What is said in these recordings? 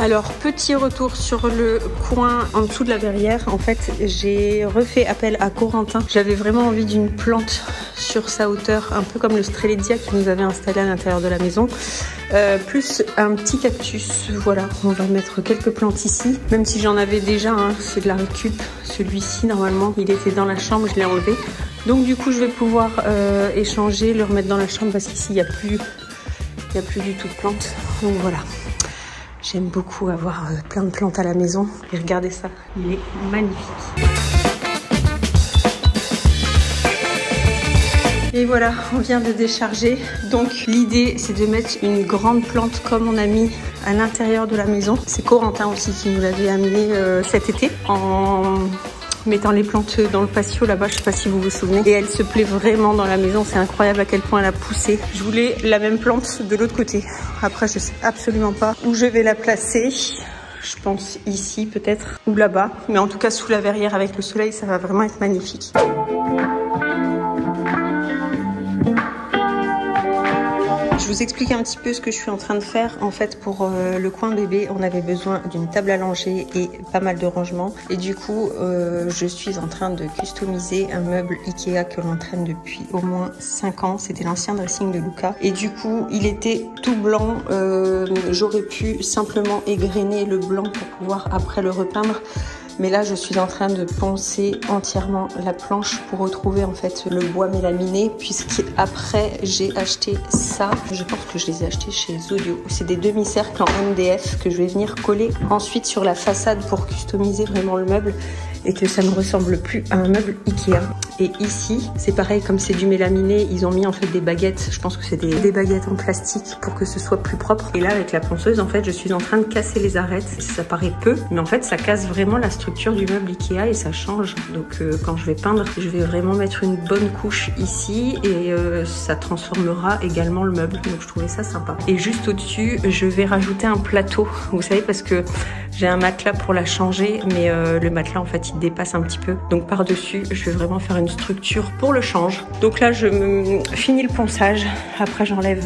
Alors, petit retour sur le coin en dessous de la verrière. En fait, j'ai refait appel à Corentin. J'avais vraiment envie d'une plante sur sa hauteur, un peu comme le Strelitzia qui nous avait installé à l'intérieur de la maison. Plus un petit cactus. Voilà, on va mettre quelques plantes ici. Même si j'en avais déjà, hein, c'est de la récup. Celui-ci, normalement, il était dans la chambre, je l'ai enlevé. Donc du coup, je vais pouvoir échanger, le remettre dans la chambre parce qu'ici, il n'y a plus du tout de plantes. Donc voilà. J'aime beaucoup avoir plein de plantes à la maison. Et regardez ça, il est magnifique. Et voilà, on vient de décharger. Donc l'idée, c'est de mettre une grande plante comme on a mis à l'intérieur de la maison. C'est Corentin aussi qui nous l'avait amené cet été en mettant les plantes dans le patio là-bas, je sais pas si vous vous souvenez. Et elle se plaît vraiment dans la maison, c'est incroyable à quel point elle a poussé. Je voulais la même plante de l'autre côté. Après, je sais absolument pas où je vais la placer. Je pense ici peut-être, ou là-bas. Mais en tout cas, sous la verrière avec le soleil, ça va vraiment être magnifique. Je vous explique un petit peu ce que je suis en train de faire. En fait, pour le coin bébé, on avait besoin d'une table à langer et pas mal de rangements. Et du coup, je suis en train de customiser un meuble Ikea que l'on traîne depuis au moins 5 ans. C'était l'ancien dressing de Luca. Et du coup, il était tout blanc. J'aurais pu simplement égrener le blanc pour pouvoir après le repeindre. Mais là, je suis en train de poncer entièrement la planche pour retrouver en fait le bois mélaminé, puisqu'après j'ai acheté ça. Je pense que je les ai achetés chez Zodio. C'est des demi-cercles en MDF que je vais venir coller ensuite sur la façade pour customiser vraiment le meuble et que ça ne ressemble plus à un meuble Ikea. Et ici, c'est pareil, comme c'est du mélaminé, ils ont mis en fait des baguettes. Je pense que c'est des baguettes en plastique pour que ce soit plus propre. Et là, avec la ponceuse, en fait, je suis en train de casser les arêtes. Ça paraît peu, mais en fait, ça casse vraiment la structure du meuble Ikea et ça change. Donc, quand je vais peindre, je vais vraiment mettre une bonne couche ici et ça transformera également le meuble. Donc, je trouvais ça sympa. Et juste au-dessus, je vais rajouter un plateau. Vous savez, parce que j'ai un matelas pour la changer, mais le matelas, en fait, il dépasse un petit peu. Donc, par-dessus, je vais vraiment faire une structure pour le change. Donc là, je finis le ponçage. Après, j'enlève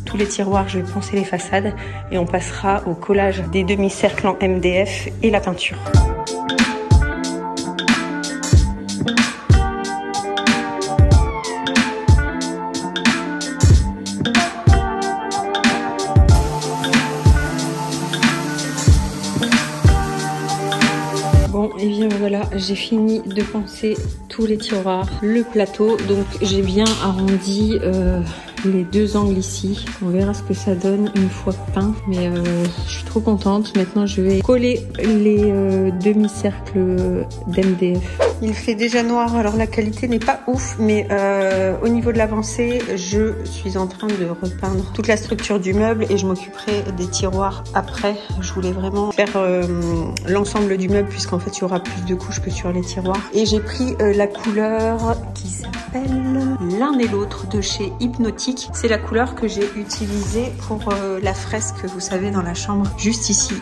tous les tiroirs, je vais poncer les façades et on passera au collage des demi-cercles en MDF et la peinture. Bon, et bien voilà, j'ai fini de poncer tous les tiroirs, le plateau. Donc j'ai bien arrondi les deux angles ici. On verra ce que ça donne une fois peint. Mais je suis trop contente. Maintenant, je vais coller les demi-cercles d'MDF. Il fait déjà noir, alors la qualité n'est pas ouf. Mais au niveau de l'avancée, je suis en train de repeindre toute la structure du meuble et je m'occuperai des tiroirs après. Je voulais vraiment faire l'ensemble du meuble puisqu'en fait, il y aura plus de couches que sur les tiroirs. Et j'ai pris la couleur qui s'appelle l'un et l'autre de chez Hypnotique. C'est la couleur que j'ai utilisée pour la fresque, vous savez, dans la chambre, juste ici.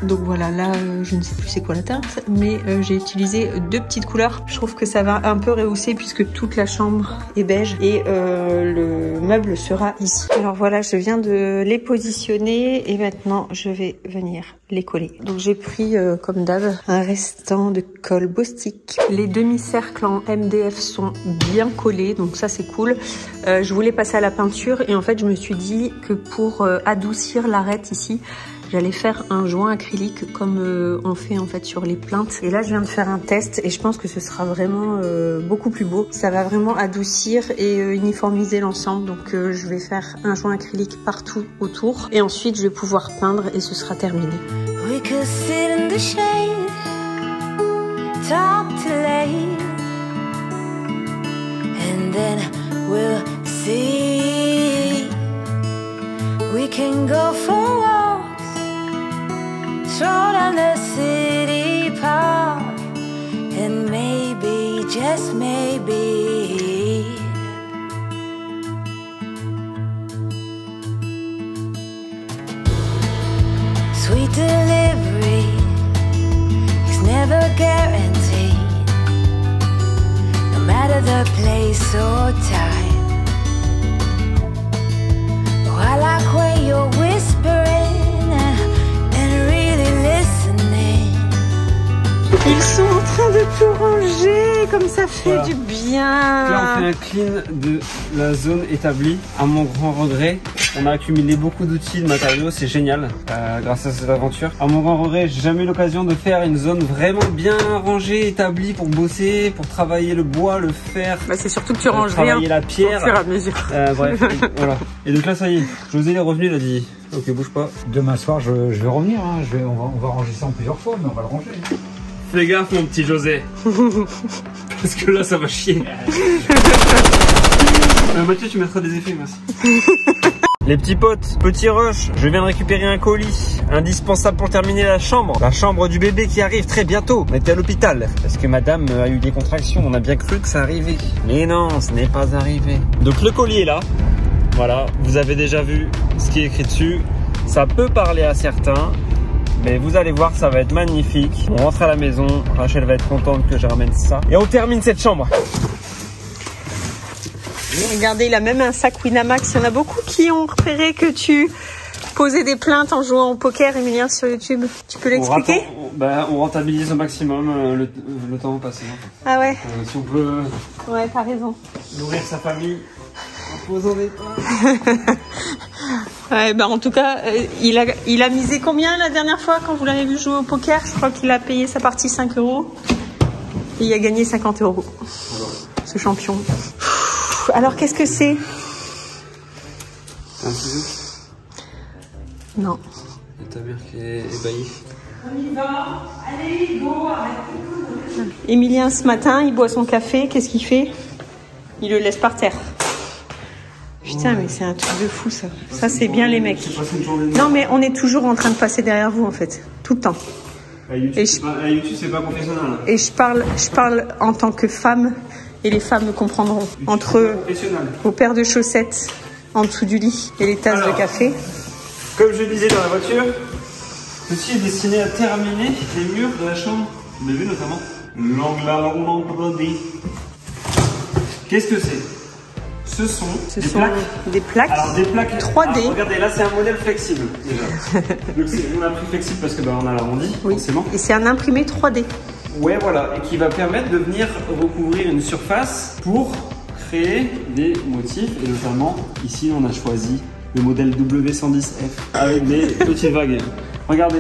Donc voilà, là, je ne sais plus c'est quoi la teinte, mais j'ai utilisé deux petites couleurs. Je trouve que ça va un peu rehausser puisque toute la chambre est beige et le meuble sera ici. Alors voilà, je viens de les positionner et maintenant, je vais venir les coller. Donc j'ai pris, comme d'hab, un restant de colle Bostik. Les demi-cercles en MDF sont bien collés, donc ça c'est cool. Je voulais passer à la peinture et en fait, je me suis dit que pour adoucir l'arête ici, j'allais faire un joint acrylique comme on fait en fait sur les plinthes. Et là, je viens de faire un test et je pense que ce sera vraiment beaucoup plus beau. Ça va vraiment adoucir et uniformiser l'ensemble. Donc, je vais faire un joint acrylique partout autour. Et ensuite, je vais pouvoir peindre et ce sera terminé. We could sit in the shade, talk till late, and then we'll see. We can go for walks, stroll down the city park, and maybe, just maybe, sweet delivery is never guaranteed, no matter the place or time. Oh, I like when you're whispering and real. Ils sont en train de tout ranger, comme ça fait du bien. Là, on fait un clean de la zone établie. À mon grand regret, on a accumulé beaucoup d'outils, de matériaux, c'est génial grâce à cette aventure. À mon grand regret, j'ai jamais eu l'occasion de faire une zone vraiment bien rangée, établie pour bosser, pour travailler le bois, le fer. Bah, c'est surtout que tu ranges travailler rien la pierre. au fur et à mesure. Bref, voilà. Et donc là, ça y est, José est revenu, il a dit ok, bouge pas. Demain soir, je vais revenir. Hein. On va ranger ça en plusieurs fois, mais on va le ranger. Hein. Fais gaffe, mon petit José. Parce que là, ça va chier. Mathieu, tu mettras des effets, merci. Les petits potes, petit rush, je viens de récupérer un colis indispensable pour terminer la chambre du bébé qui arrive très bientôt. On était à l'hôpital parce que madame a eu des contractions, on a bien cru que ça arrivait. Mais non, ce n'est pas arrivé. Donc le colis est là, voilà, vous avez déjà vu ce qui est écrit dessus. Ça peut parler à certains, mais vous allez voir, ça va être magnifique. On rentre à la maison, Rachel va être contente que je ramène ça. Et on termine cette chambre. Regardez, il a même un sac Winamax. Il y en a beaucoup qui ont repéré que tu posais des plaintes en jouant au poker, Emilien, sur YouTube. Tu peux l'expliquer? On rentabilise au maximum le temps passé. En fait. Ah ouais. Si on peut ouais, t'as raison. Nourrir sa famille en posant des plaintes. Ouais, bah en tout cas, il a misé combien la dernière fois quand vous l'avez vu jouer au poker? Je crois qu'il a payé sa partie 5 €. Et il a gagné 50 €. Ce champion. Alors, qu'est-ce que c'est? Un ciseau? Non. Et ta mère qui est ébahie. On y va. Allez, go, arrête. Emilien, ce matin, il boit son café. Qu'est-ce qu'il fait? Il le laisse par terre. Putain, mais c'est un truc de fou, ça. Ça, c'est bien les mecs. Non, mais on est toujours en train de passer derrière vous, en fait. Tout le temps. YouTube, c'est pas professionnel. Et je parle en tant que femme. Et les femmes me comprendront. Entre vos paires de chaussettes en dessous du lit et les tasses de café. Comme je disais dans la voiture, ceci est destiné à terminer les murs de la chambre. Vous avez vu notamment l'angle. Qu'est-ce que c'est? Ce sont des plaques. Alors des plaques 3D. Alors, regardez, là c'est un modèle flexible déjà. Donc on a pris flexible parce que on a l'arrondi, forcément. Et c'est un imprimé 3D. Ouais, voilà, et qui va permettre de venir recouvrir une surface pour créer des motifs. Et notamment, ici, on a choisi le modèle W110F avec des petites vagues. Regardez,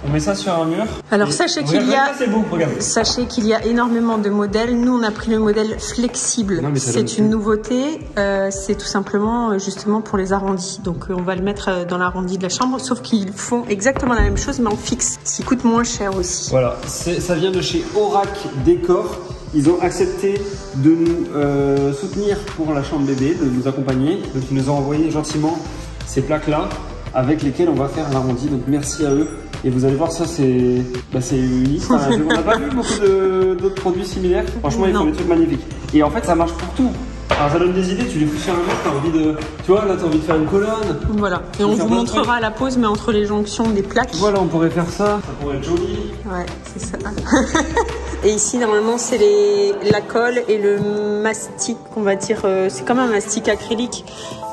on met ça sur un mur. Alors sachez qu'il y a énormément de modèles. Nous, on a pris le modèle flexible. C'est une nouveauté. C'est tout simplement justement pour les arrondis. Donc on va le mettre dans l'arrondi de la chambre, sauf qu'ils font exactement la même chose mais en fixe, ce qui coûte moins cher aussi. Voilà, ça vient de chez Aurac Décor. Ils ont accepté de nous soutenir pour la chambre bébé, de nous accompagner. Donc ils nous ont envoyé gentiment ces plaques-là avec lesquelles on va faire l'arrondi. Donc merci à eux. Et vous allez voir, ça c'est unique. Enfin, on n'a pas vu beaucoup d'autres produits similaires. Franchement, ils font des trucs magnifiques. Et en fait, ça marche pour tout. Alors ça donne des idées, tu les fous sur un mur, t'as envie de... Tu vois, là t'as envie de faire une colonne. Voilà, et on vous montrera à la pause, mais entre les jonctions des plaques. Voilà, on pourrait faire ça, ça pourrait être joli. Ouais, c'est ça. Et ici, normalement, c'est la colle et le mastic, on va dire. C'est comme un mastic acrylique,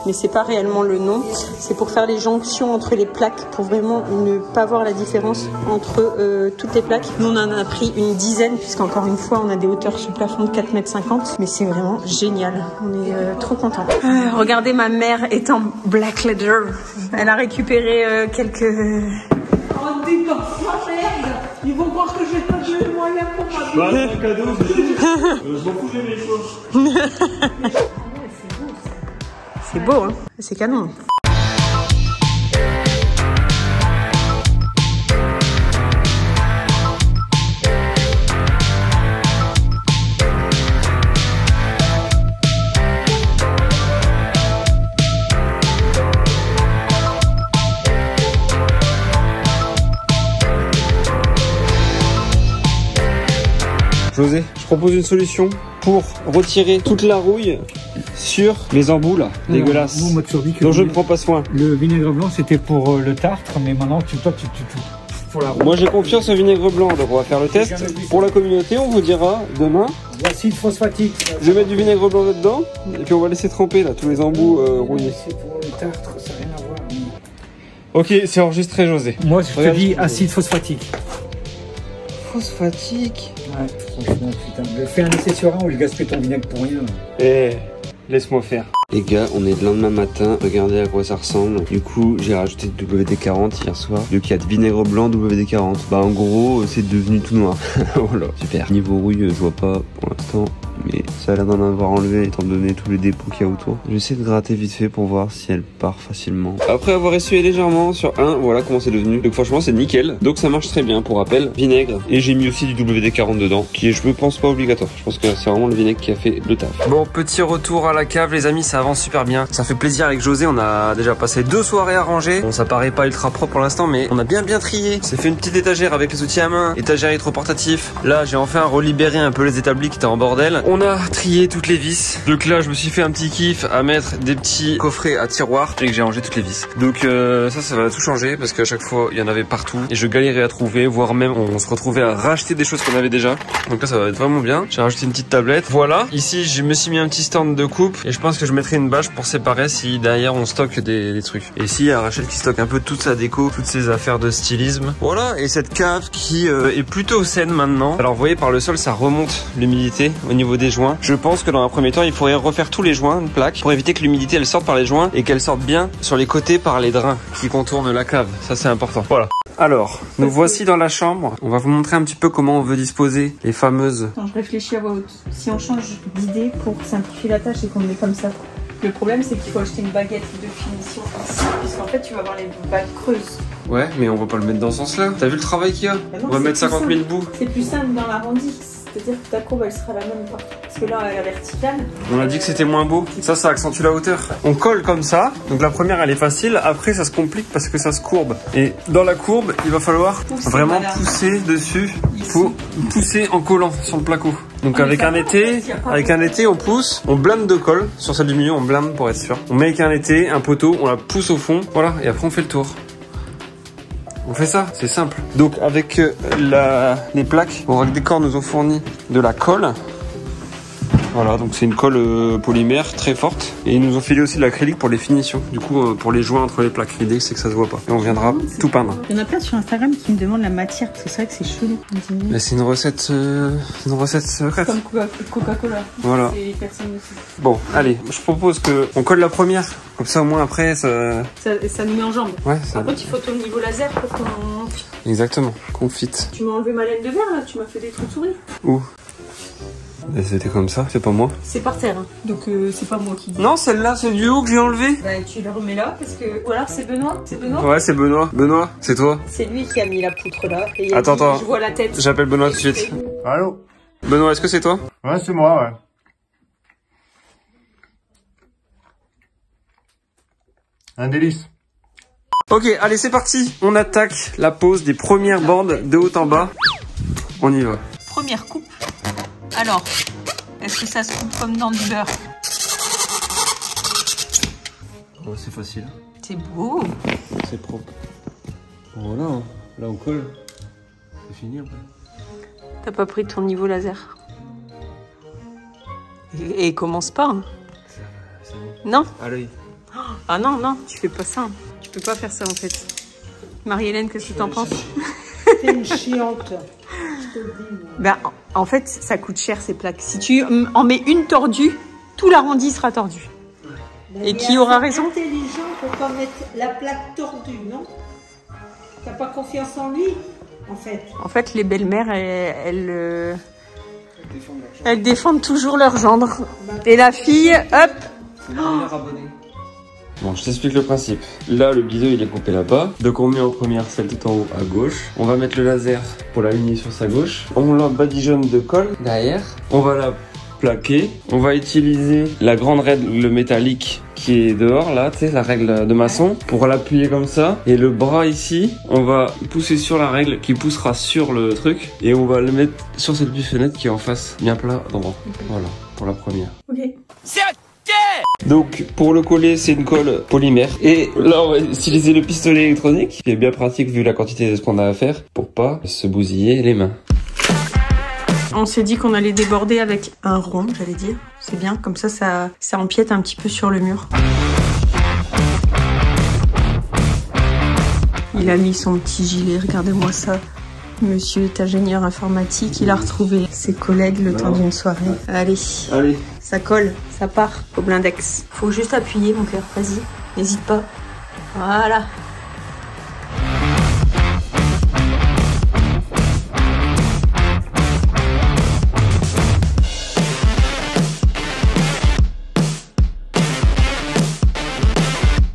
mais c'est pas réellement le nom. C'est pour faire les jonctions entre les plaques, pour vraiment ne pas voir la différence entre toutes les plaques. Nous, on en a pris une dizaine, puisqu'encore une fois, on a des hauteurs sous plafond de 4,50 m. Mais c'est vraiment génial. On est trop contents. Regardez, ma mère est en black leather. Elle a récupéré quelques... Oh, dépense ma merde! Ils vont croire que j'ai pas de moyens pour ma vie. C'est un cadeau, je m'en fous, j'aime les choses. C'est beau, hein? C'est canon. José, je propose une solution pour retirer toute la rouille sur les embouts là, dégueulasses, dont je ne prends pas soin. Le vinaigre blanc c'était pour le tartre, mais maintenant tu pour la rouille. Moi j'ai confiance au vinaigre blanc, donc on va faire le test. Pour la communauté, on vous dira demain. L'acide phosphatique. Je vais mettre du vinaigre blanc là-dedans, et puis on va laisser tremper là, tous les embouts rouillés. C'est pour le tartre, ça n'a rien à voir. Ok, c'est enregistré José. Moi je te dis acide phosphatique. fausse fatigue. Ouais, franchement, putain. Fais un essai sur un ou je gaspille ton vinaigre pour rien. Eh, laisse-moi faire. Les gars, on est le lendemain matin, regardez à quoi ça ressemble. Du coup, j'ai rajouté du WD-40 hier soir. Donc il y a de vinaigre blanc WD-40. Bah en gros, c'est devenu tout noir. Voilà, super. Niveau rouille, je vois pas pour l'instant. Mais ça a l'air d'en avoir enlevé étant donné tous les dépôts qu'il y a autour. J'essaie de gratter vite fait pour voir si elle part facilement. Après avoir essuyé légèrement sur un, voilà comment c'est devenu. Donc franchement c'est nickel. Donc ça marche très bien pour rappel. Vinaigre. Et j'ai mis aussi du WD-40 dedans. Qui est je pense pas obligatoire. Je pense que c'est vraiment le vinaigre qui a fait le taf. Bon, petit retour à la cave les amis, ça avance super bien. Ça fait plaisir avec José. On a déjà passé 2 soirées à ranger. Bon ça paraît pas ultra propre pour l'instant mais on a bien trié. C'est fait une petite étagère avec les outils à main. Étagère hydroportatif. Là j'ai enfin relibéré un peu les établis qui étaient en bordel. On a trié toutes les vis. Donc là je me suis fait un petit kiff à mettre des petits coffrets à tiroirs et que j'ai rangé toutes les vis. Donc ça va tout changer parce qu'à chaque fois il y en avait partout et je galérais à trouver, voire même on se retrouvait à racheter des choses qu'on avait déjà. Donc là ça va être vraiment bien. J'ai rajouté une petite tablette. Voilà. Ici je me suis mis un petit stand de coupe et je pense que je mettrai une bâche pour séparer si derrière on stocke des trucs. Et ici il y a Rachel qui stocke un peu toute sa déco, toutes ses affaires de stylisme. Voilà. Et cette cave qui est plutôt saine maintenant. Alors vous voyez par le sol ça remonte l'humidité au niveau des joints. Je pense que dans un premier temps, il faudrait refaire tous les joints, une plaque, pour éviter que l'humidité elle sorte par les joints et qu'elle sorte bien sur les côtés par les drains qui contournent la cave. Ça c'est important. Voilà. Alors, nous voici dans la chambre. On va vous montrer un petit peu comment on veut disposer les fameuses... Attends, je réfléchis à voix haute. Si on change d'idée pour simplifier la tâche et qu'on le met comme ça, le problème c'est qu'il faut acheter une baguette de finition ici, puisqu'en fait tu vas avoir les bagues creuses. Ouais, mais on va pas le mettre dans ce sens-là. T'as vu le travail qu'il y a? Bah non, on va mettre 50 000 bouts. C'est plus simple dans l'arrondi. C'est-à-dire que ta courbe elle sera la même partout. Parce que là elle est verticale. On a dit que c'était moins beau. Ça accentue la hauteur. On colle comme ça. Donc la première elle est facile. Après ça se complique parce que ça se courbe. Et dans la courbe il va falloir vraiment pousser dessus. Il faut pousser en collant sur le placo. Donc avec un été on pousse. On blinde de colle. Sur celle du milieu on blinde pour être sûr. On met avec un été, un poteau. On la pousse au fond. Voilà. Et après on fait le tour. On fait ça, c'est simple. Donc avec les plaques, Décor nous ont fourni de la colle. Voilà, donc c'est une colle polymère très forte. Et ils nous ont filé aussi de l'acrylique pour les finitions. Du coup, pour les joints entre les plaques. L'idée c'est que ça se voit pas. Et on viendra tout peindre. Il y en a plein sur Instagram qui me demandent la matière parce que c'est vrai que c'est chelou. Mais c'est une recette secrète. Comme Coca-Cola. Voilà. Bon, allez, je propose qu'on colle la première. Comme ça au moins après ça nous met en jambe. Ouais, Par contre il faut ton niveau laser pour qu'on... Exactement, qu'on fit. Tu m'as enlevé ma laine de verre là, tu m'as fait des trous de souris. Où? C'était comme ça, c'est pas moi. C'est par terre, hein. Donc c'est pas moi qui dis. Non, celle-là, c'est du haut que j'ai enlevé. Bah tu le remets là parce que... Ou alors c'est Benoît? C'est Benoît? Ouais, c'est Benoît. Benoît, c'est toi. C'est lui qui a mis la poutre là. Et attends. Je vois la tête. J'appelle Benoît tout de suite. Allô? Benoît, est-ce que c'est toi? Ouais, c'est moi, ouais. Un délice. Ok, allez, c'est parti. On attaque la pose des premières bandes de haut en bas. On y va. Première coupe. Alors, est-ce que ça se coupe comme dans du beurre? Oh, c'est facile. C'est beau. C'est propre. Voilà, hein. Là on colle. C'est fini après. T'as pas pris ton niveau laser. Et commence pas. Hein. C'est bon. Non. À l'œil. Ah non, tu fais pas ça. Tu peux pas faire ça en fait. Marie-Hélène, qu'est-ce que t'en penses? T'es une chiante. Ben, en fait, ça coûte cher ces plaques. Si tu en mets une tordue, tout l'arrondi sera tordu. Et qui aura raison? Intelligent pour pas mettre la plaque tordue, non? T'as pas confiance en lui, en fait. En fait, les belles-mères, elles défendent toujours leur gendre. Et la fille, hop. Bon, je t'explique le principe. Là, le biseau, il est coupé là-bas. Donc, on met en première celle tout en haut à gauche. On va mettre le laser pour l'aligner sur sa gauche. On la badigeonne de colle derrière. On va la plaquer. On va utiliser la grande règle métallique qui est dehors, là, tu sais, la règle de maçon, pour l'appuyer comme ça. Et le bras ici, on va pousser sur la règle qui poussera sur le truc. Et on va le mettre sur cette petite fenêtre qui est en face, bien plat droit. Voilà, pour la première. Ok. Donc pour le coller c'est une colle polymère et là on va utiliser le pistolet électronique qui est bien pratique vu la quantité de ce qu'on a à faire pour pas se bousiller les mains. On s'est dit qu'on allait déborder avec un rond, j'allais dire. C'est bien, comme ça empiète un petit peu sur le mur. Il a mis son petit gilet, regardez-moi ça. Monsieur est ingénieur informatique, il a retrouvé ses collègues le temps d'une soirée. Allez, ça colle, ça part au blindex. Faut juste appuyer mon cœur, vas-y, n'hésite pas. Voilà.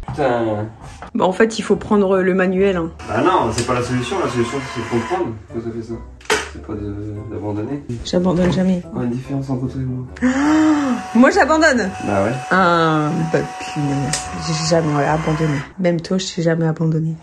Putain. Bah en fait, il faut prendre le manuel. Hein. Ah non, c'est pas la solution c'est de comprendre que ça fait ça. C'est pas d'abandonner. J'abandonne jamais. Il y a une différence entre toi et moi. Moi j'abandonne. Bah ouais. Ah, bah punaise, j'ai jamais abandonné. Même toi, je t'ai jamais abandonné.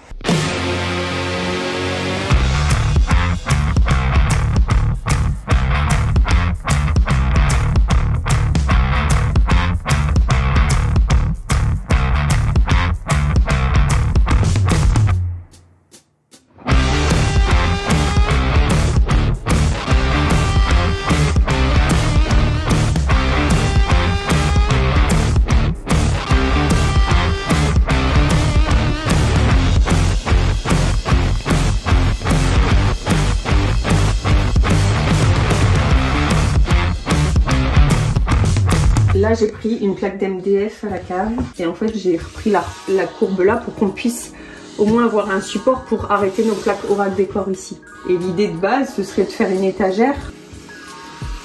Là, j'ai pris une plaque d'MDF à la cave et en fait, j'ai repris la courbe là pour qu'on puisse au moins avoir un support pour arrêter nos plaques Oracle Décor ici. Et l'idée de base, ce serait de faire une étagère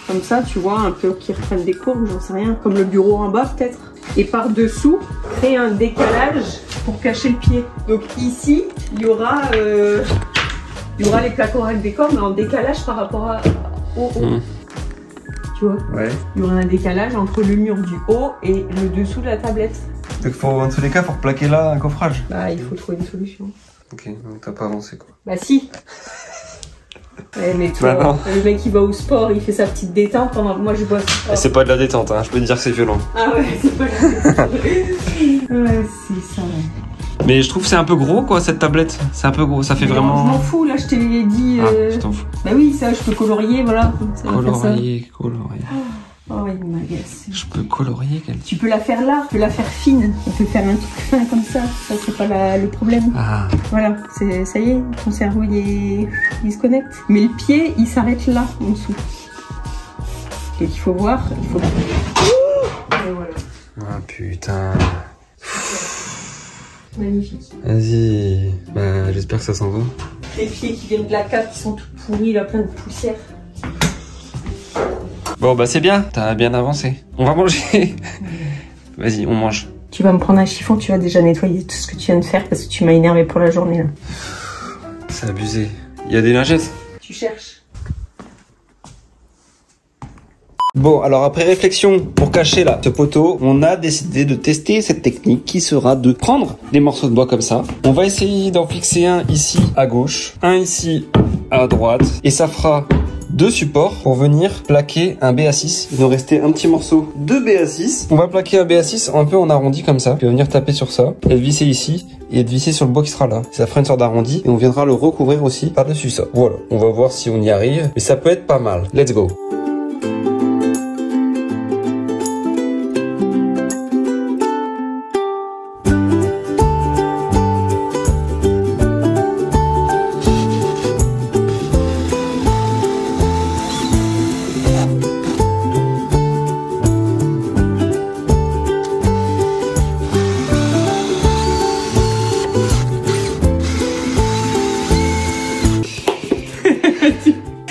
comme ça, tu vois, un peu qui reprenne des courbes, j'en sais rien, comme le bureau en bas peut-être. Et par-dessous, créer un décalage pour cacher le pied. Donc ici, il y aura les plaques Oracle Décor, mais en décalage par rapport au haut. Tu vois, ouais. Il y aura un décalage entre le mur du haut et le dessous de la tablette. Donc en tous les cas, faut replaquer là un coffrage. Bah il faut trouver une solution. Ok, donc t'as pas avancé quoi. Bah si. Ouais, mais toi, bah le mec il va au sport, il fait sa petite détente pendant que moi je bosse. C'est pas de la détente, hein. Je peux te dire que c'est violent. Ah ouais, c'est pas de la détente. Ouais, c'est ça. Mais je trouve que c'est un peu gros quoi cette tablette. C'est un peu gros, ça fait mais vraiment... Je m'en fous, là je te l'ai dit. Je t'en fous. Bah oui, ça je peux colorier, voilà. Colorier. Oh il m'agace. Je peux colorier quelque... Tu peux la faire là, tu peux la faire fine. On peut faire un truc fin comme ça. Ça c'est pas le problème. Ah. Voilà, ça y est, ton cerveau il se connecte. Mais le pied il s'arrête là en dessous. Donc il faut voir, il faut... Et voilà. Ah putain. Magnifique. Vas-y. Bah j'espère que ça s'en va. Les pieds qui viennent de la cave qui sont tout pourris, là plein de poussière. Bon bah c'est bien, t'as bien avancé. On va manger. Vas-y, on mange. Tu vas me prendre un chiffon, tu vas déjà nettoyer tout ce que tu viens de faire parce que tu m'as énervé pour la journée là. C'est abusé. Il y a des lingettes. Tu cherches. Bon, alors après réflexion, pour cacher là ce poteau, on a décidé de tester cette technique qui sera de prendre des morceaux de bois comme ça. On va essayer d'en fixer un ici à gauche, un ici à droite, et ça fera deux supports pour venir plaquer un BA6. Il nous restait un petit morceau de BA6. On va plaquer un BA6 un peu en arrondi comme ça. Puis on va venir taper sur ça, et le visser ici, et de visser sur le bois qui sera là. Ça fera une sorte d'arrondi, et on viendra le recouvrir aussi par-dessus ça. Voilà, on va voir si on y arrive, mais ça peut être pas mal. Let's go.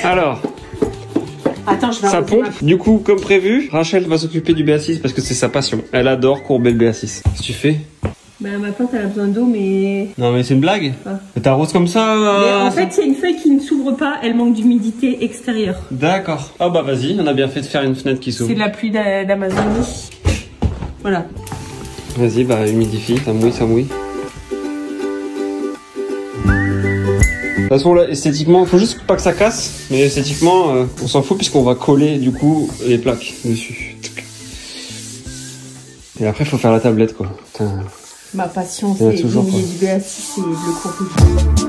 Alors, attends, je vais ça pompe. Du coup, comme prévu, Rachel va s'occuper du BA6 parce que c'est sa passion. Elle adore courber le BA6. Qu'est-ce que tu fais? Bah ma plante elle a besoin d'eau mais... Non mais c'est une blague. Ah. T'arroses comme ça Mais en fait c'est une feuille qui ne s'ouvre pas, elle manque d'humidité extérieure. D'accord. Ah bah vas-y, on a bien fait de faire une fenêtre qui s'ouvre. C'est la pluie d'Amazonie. Voilà. Vas-y, bah humidifie, ça mouille, ça mouille. De toute façon là, esthétiquement, faut juste pas que ça casse, mais esthétiquement, on s'en fout puisqu'on va coller du coup les plaques dessus. Et après, faut faire la tablette quoi. Putain. Ma passion, c'est d'oublier du BA6 et de le corriger.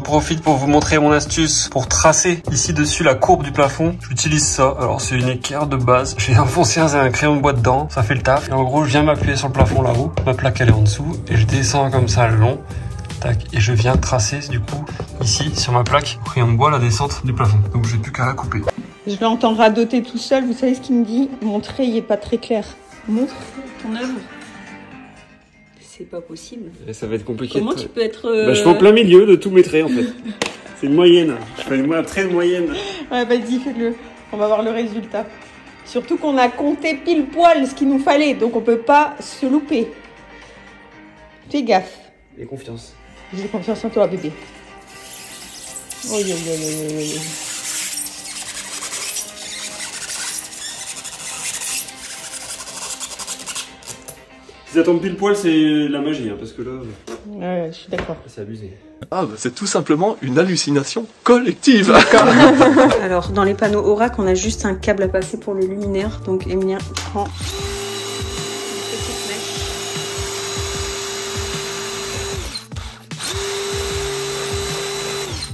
profite pour vous montrer mon astuce pour tracer ici dessus la courbe du plafond. J'utilise ça. Alors c'est une équerre de base. J'ai enfoncé un crayon de bois dedans. Ça fait le taf. Et en gros, je viens m'appuyer sur le plafond là-haut. Ma plaque elle est en dessous et je descends comme ça le long. Tac, et je viens tracer du coup ici sur ma plaque crayon de bois la descente du plafond. Donc j'ai plus qu'à la couper. Je l'entends radoter tout seul. Vous savez ce qu'il me dit? Mon trait il est pas très clair. Montre ton œuvre. C'est pas possible. Et ça va être compliqué. Comment tu peux être... Bah, je fais en plein milieu de tous mes traits en fait. C'est une moyenne. Je fais un trait de moyenne. Ouais, vas-y, fais-le. On va voir le résultat. Surtout qu'on a compté pile poil ce qu'il nous fallait. Donc on peut pas se louper. Fais gaffe. Et confiance. J'ai confiance en toi, bébé. Oui, oui, oui, oui, oui. Si ça tombe pile poil, c'est la magie, hein, parce que là... Ouais, je suis d'accord. C'est abusé. Ah, bah c'est tout simplement une hallucination collective. Alors, dans les panneaux Oracle, on a juste un câble à passer pour le luminaire. Donc, Emilien prend...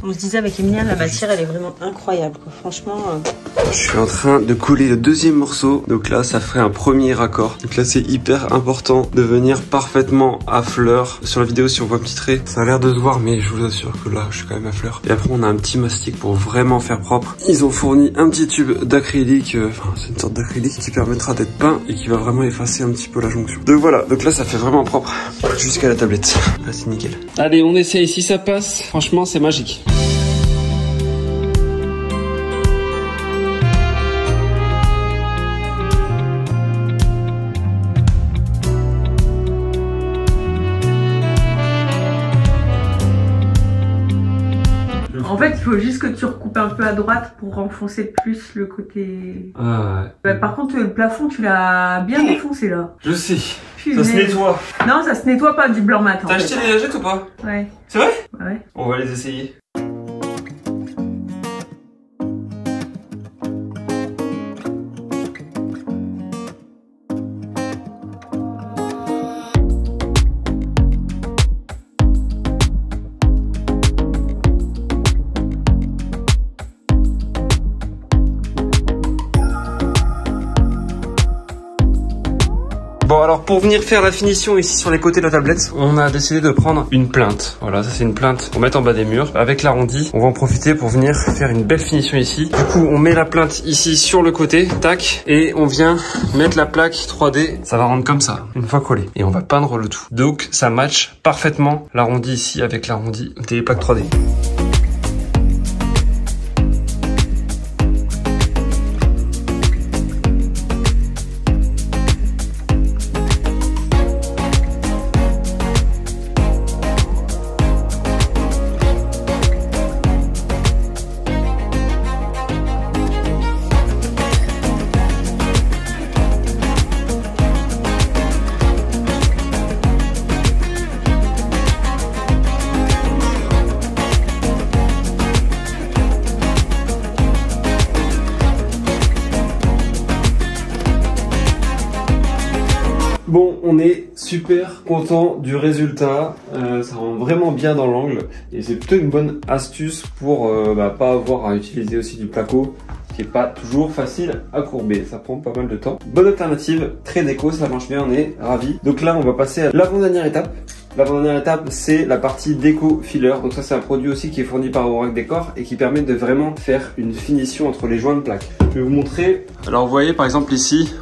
On se disait avec Emilien, la matière, elle est vraiment incroyable, quoi. Franchement... Je suis en train de coller le deuxième morceau. Donc là, ça ferait un premier raccord. Donc là, c'est hyper important de venir parfaitement à fleur. Sur la vidéo, si on voit un petit trait, ça a l'air de se voir, mais je vous assure que là, je suis quand même à fleur. Et après, on a un petit mastic pour vraiment faire propre. Ils ont fourni un petit tube d'acrylique. Enfin, c'est une sorte d'acrylique qui permettra d'être peint et qui va vraiment effacer un petit peu la jonction. Donc voilà. Donc là, ça fait vraiment propre jusqu'à la tablette. Là, c'est nickel. Allez, on essaye. Si ça passe, franchement, c'est magique. En fait, il faut juste que tu recoupes un peu à droite pour renfoncer plus le côté... Ah ouais. Bah, par contre, le plafond, tu l'as bien défoncé, là. Je sais. Punaise. Ça se nettoie. Non, ça se nettoie pas du blanc mat. T'as acheté des lingettes ou pas? Ouais. C'est vrai? Ouais. On va les essayer. Bon, alors pour venir faire la finition ici sur les côtés de la tablette, on a décidé de prendre une plinthe. Voilà, ça c'est une plinthe pour mettre en bas des murs. Avec l'arrondi, on va en profiter pour venir faire une belle finition ici. Du coup, on met la plinthe ici sur le côté, tac, et on vient mettre la plaque 3D. Ça va rendre comme ça, une fois collé. Et on va peindre le tout. Donc, ça match parfaitement l'arrondi ici avec l'arrondi des plaques 3D. Bon, on est super content du résultat, ça rend vraiment bien dans l'angle et c'est plutôt une bonne astuce pour pas avoir à utiliser aussi du placo, ce qui est pas toujours facile à courber, ça prend pas mal de temps. Bonne alternative, très déco, ça marche bien, on est ravis. Donc là, on va passer à l'avant-dernière étape. L'avant-dernière étape, c'est la partie déco filler. Donc ça, c'est un produit aussi qui est fourni par Oracle Décor et qui permet de vraiment faire une finition entre les joints de plaque. Je vais vous montrer. Alors vous voyez par exemple ici,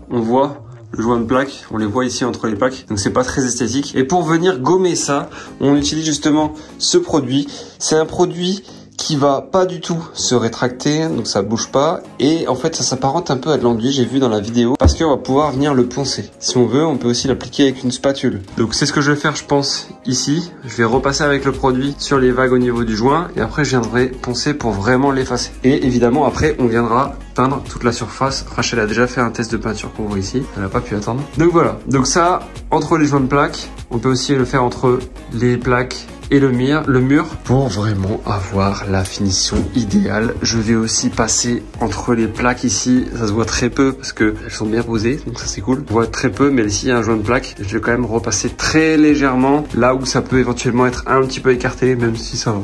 on voit le joint de plaque, on les voit ici entre les plaques, donc c'est pas très esthétique. Et pour venir gommer ça, on utilise justement ce produit. C'est un produit qui va pas du tout se rétracter, donc ça bouge pas, et en fait ça s'apparente un peu à de l'enduit, j'ai vu dans la vidéo, parce qu'on va pouvoir venir le poncer. Si on veut, on peut aussi l'appliquer avec une spatule. Donc c'est ce que je vais faire, je pense, ici. Je vais repasser avec le produit sur les vagues au niveau du joint, et après je viendrai poncer pour vraiment l'effacer. Et évidemment après on viendra peindre toute la surface. Rachel a déjà fait un test de peinture qu'on voit ici, elle n'a pas pu attendre. Donc voilà, donc ça, entre les joints de plaques, on peut aussi le faire entre les plaques et le mur pour vraiment avoir la finition idéale. Je vais aussi passer entre les plaques ici, ça se voit très peu parce que elles sont bien posées, donc ça c'est cool. On voit très peu, mais ici il y a un joint de plaque. Je vais quand même repasser très légèrement là où ça peut éventuellement être un petit peu écarté, même si ça va.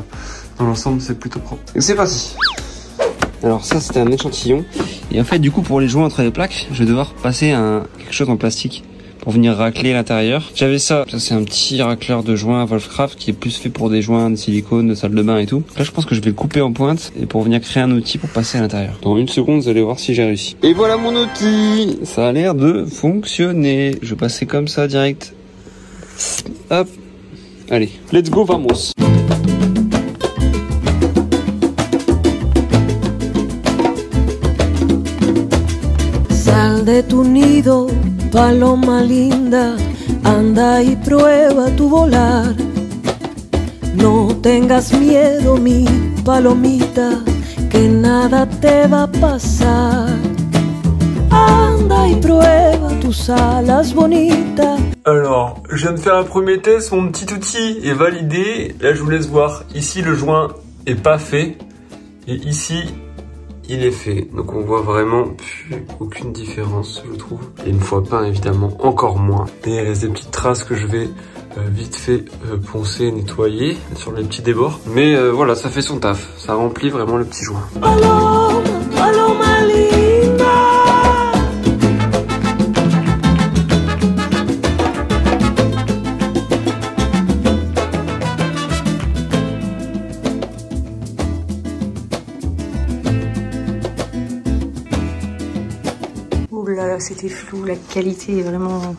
Dans l'ensemble, c'est plutôt propre. Et c'est parti. Alors ça, c'était un échantillon. Et en fait, du coup, pour les joints entre les plaques, je vais devoir passer quelque chose en plastique pour venir racler l'intérieur. J'avais ça c'est un petit racleur de joints Wolfcraft qui est plus fait pour des joints de silicone, de salle de bain et tout. Là, je pense que je vais le couper en pointe et pour venir créer un outil pour passer à l'intérieur. Dans une seconde, vous allez voir si j'ai réussi. Et voilà mon outil. Ça a l'air de fonctionner. Je vais passer comme ça direct. Hop. Allez, let's go, vamos. Sal de tu nido, paloma linda, anda y prueba tu volar. No tengas miedo, mi palomita, que nada te va a pasar. Anda y prueba tus alas bonitas. Alors, je viens de faire un premier test, mon petit outil est validé. Là, je vous laisse voir. Ici, le joint est pas fait. Et ici, il est fait. Donc, on voit vraiment plus aucune différence, je trouve. Et une fois peint, évidemment, encore moins. Et il reste des petites traces que je vais vite fait poncer, nettoyer sur les petits débords. Mais voilà, ça fait son taf. Ça remplit vraiment le petit joint. Paloma, paloma linda. Ouh là là, c'était flou, la qualité est vraiment...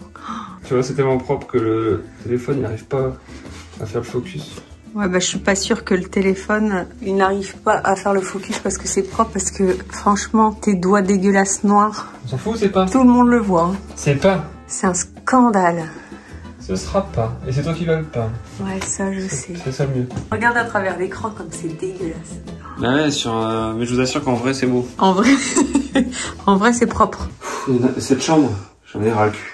Tu vois, c'est tellement propre que le téléphone n'arrive pas à faire le focus. Ouais, bah je suis pas sûre que le téléphone, il n'arrive pas à faire le focus parce que c'est propre, parce que franchement, tes doigts dégueulasses noirs, On s'en fout, c'est pas. tout le monde le voit. Hein. C'est pas. C'est un scandale. Ce sera pas. Et c'est toi qui vas le peindre. Ouais, ça je sais. C'est ça le mieux. Regarde à travers l'écran comme c'est dégueulasse. Bah ouais, mais je vous assure qu'en vrai, c'est beau. En vrai, en vrai c'est propre. Cette chambre, j'en ai ras le cul.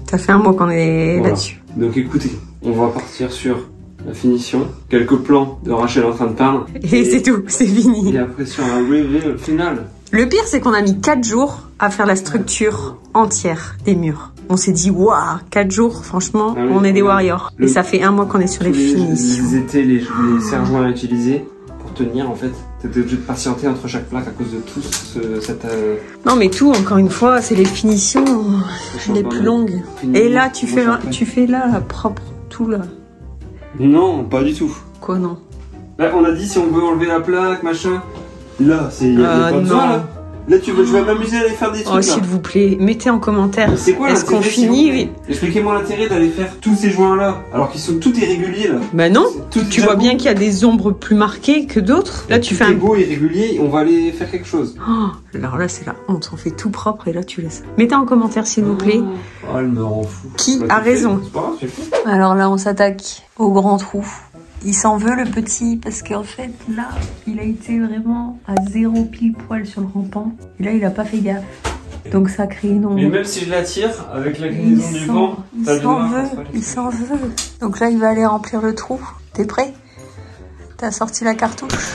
Ça fait un mois qu'on est Voilà. là-dessus. Donc écoutez, on va partir sur la finition. Quelques plans de Rachel en train de peindre. Et c'est tout, c'est fini. Et après sur un reveal final. Le pire, c'est qu'on a mis 4 jours à faire la structure entière des murs. On s'est dit, waouh, 4 jours, franchement, Ah oui, on est des oui. warriors. Et ça fait un mois qu'on est sur les finitions. Les étaient les serre-joints à utiliser pour tenir en fait. T'étais obligé de patienter entre chaque plaque à cause de tout cette... Non, mais tout, encore une fois, c'est les finitions les plus longues. Et là, tu fais là, propre, tout là. Non, pas du tout. Quoi, non? Là, on a dit si on veut enlever la plaque, machin. Là, y a pas besoin, là. Là, je vais m'amuser à aller faire des trucs. Oh, là. s'il vous plaît, mettez en commentaire. C'est quoi Est-ce qu'on finit? Expliquez-moi l'intérêt d'aller faire tous ces joints-là, alors qu'ils sont tout irréguliers, là. Bah non, Tout tu vois beau. bien qu'il y a des ombres plus marquées que d'autres. Là, tu Tout fais est un... beau, irrégulier, on va aller faire quelque chose. Oh, alors là, c'est la honte. On fait tout propre et là, tu laisses. Mettez en commentaire, s'il vous plaît. Oh, elle me rend fou. Qui Bah, a c'est fait. raison? C'est pas grave, c'est fait. Alors là, on s'attaque au grand trou. Il s'en veut, le petit, parce qu'en fait, là, il a été vraiment à 0 pile poil sur le rampant. Et là, il a pas fait gaffe. Donc ça crée une ombre. Mais même si je la tire, avec la Il glissation du vent, il s'en veut. Donc là, il va aller remplir le trou. T'es prêt? T'as sorti la cartouche?